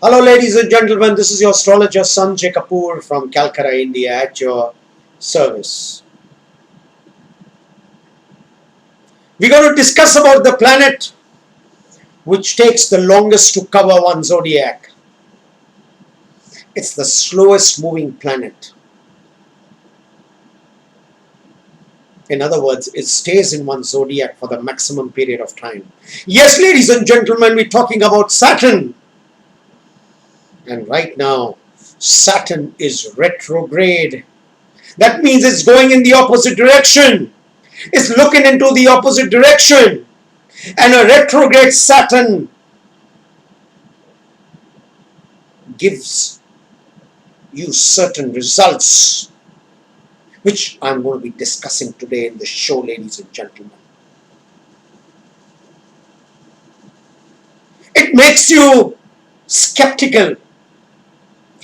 Hello ladies and gentlemen, this is your astrologer Sanjay Kapoor from Kolkata, India at your service. We're going to discuss about the planet which takes the longest to cover one zodiac. It's the slowest moving planet. In other words, it stays in one zodiac for the maximum period of time. Yes, ladies and gentlemen, we're talking about Saturn. And right now, Saturn is retrograde. That means it's going in the opposite direction. It's looking into the opposite direction. And a retrograde Saturn gives you certain results, which I'm going to be discussing today in the show, ladies and gentlemen. It makes you skeptical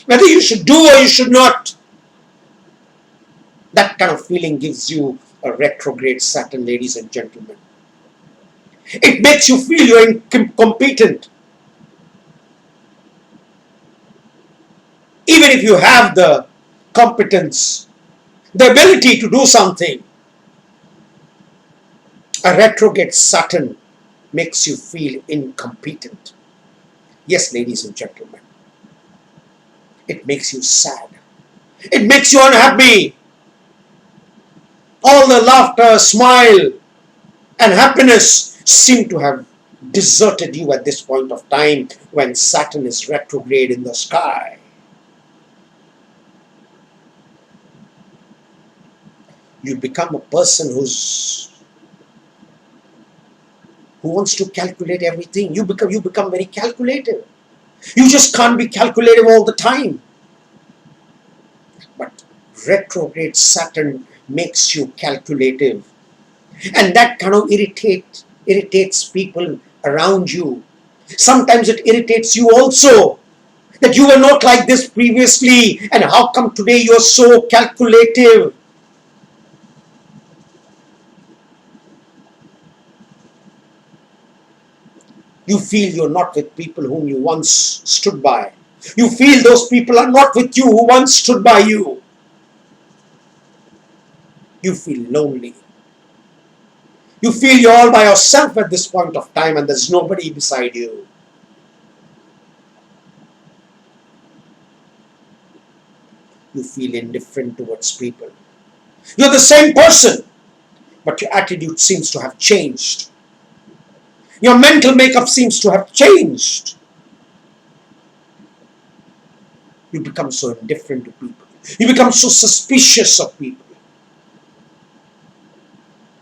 whether you should do or you should not. That kind of feeling gives you a retrograde Saturn, ladies and gentlemen. It makes you feel you're incompetent. Even if you have the competence, the ability to do something, a retrograde Saturn makes you feel incompetent. Yes, ladies and gentlemen. It makes you sad. It makes you unhappy. All the laughter, smile, and happiness seem to have deserted you at this point of time when Saturn is retrograde in the sky. You become a person who wants to calculate everything. You become very calculative. You just can't be calculative all the time. But retrograde Saturn makes you calculative. And that kind of irritates people around you. Sometimes it irritates you also. That you were not like this previously. And how come today you are so calculative? You feel you're not with people whom you once stood by. You feel those people are not with you who once stood by you. You feel lonely. You feel you're all by yourself at this point of time and there's nobody beside you. You feel indifferent towards people. You're the same person, but your attitude seems to have changed. Your mental makeup seems to have changed. You become so indifferent to people. You become so suspicious of people.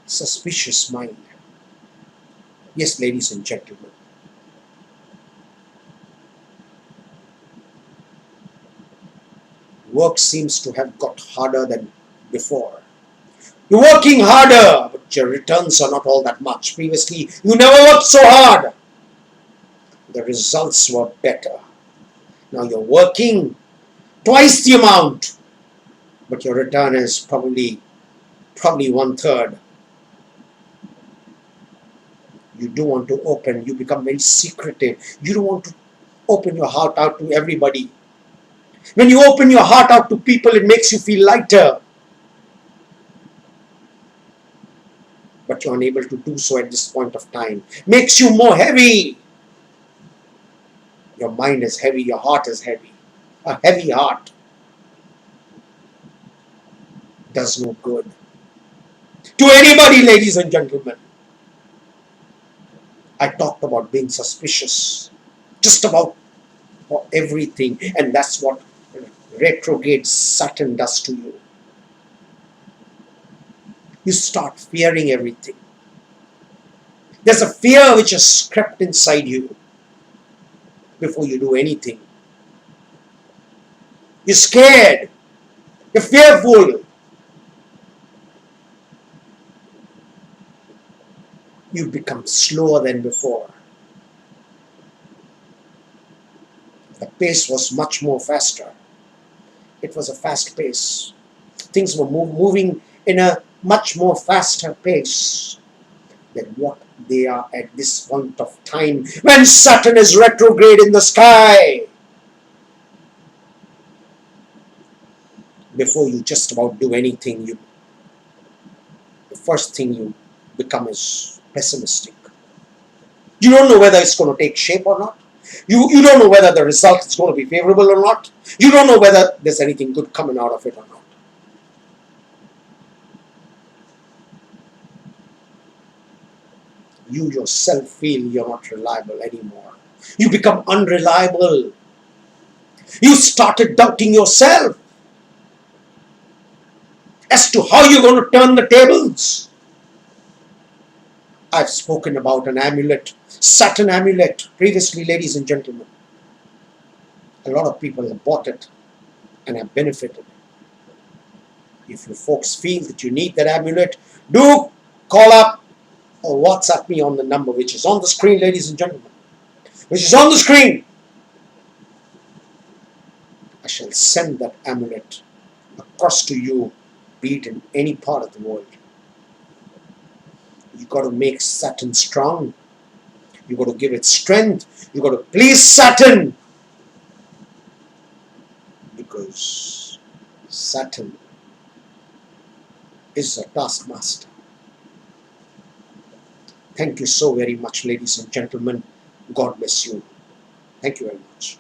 Suspicious mind. Yes, ladies and gentlemen. Work seems to have got harder than before. You're working harder, but your returns are not all that much. Previously, you never worked so hard. The results were better. Now you're working twice the amount, but your return is probably 1/3. You don't want to open. You become very secretive. You don't want to open your heart out to everybody. When you open your heart out to people, it makes you feel lighter. But you're unable to do so at this point of time. Makes you more heavy. Your mind is heavy, your heart is heavy. A heavy heart does no good to anybody, ladies and gentlemen. I talked about being suspicious, just about for everything, and that's what retrograde Saturn does to you. You start fearing everything. There's a fear which has crept inside you before you do anything. You're scared. You're fearful. You become slower than before. The pace was much more faster. It was a fast pace. Things were moving in a much more faster pace than what they are at this point of time when Saturn is retrograde in the sky. before you just about do anything, the first thing you become is pessimistic. You don't know whether it's going to take shape or not. You don't know whether the result is going to be favorable or not. You don't know whether there's anything good coming out of it or not. You yourself feel you're not reliable anymore. You become unreliable. You started doubting yourself as to how you're going to turn the tables. I've spoken about an amulet, Saturn amulet, previously, ladies and gentlemen. A lot of people have bought it and have benefited. If you folks feel that you need that amulet, do call up or WhatsApp me on the number which is on the screen, ladies and gentlemen. Which is on the screen. I shall send that amulet across to you, be it in any part of the world. You got to make Saturn strong. You got to give it strength. You got to please Saturn. Because Saturn is a taskmaster. Thank you so very much, ladies and gentlemen. God bless you. Thank you very much.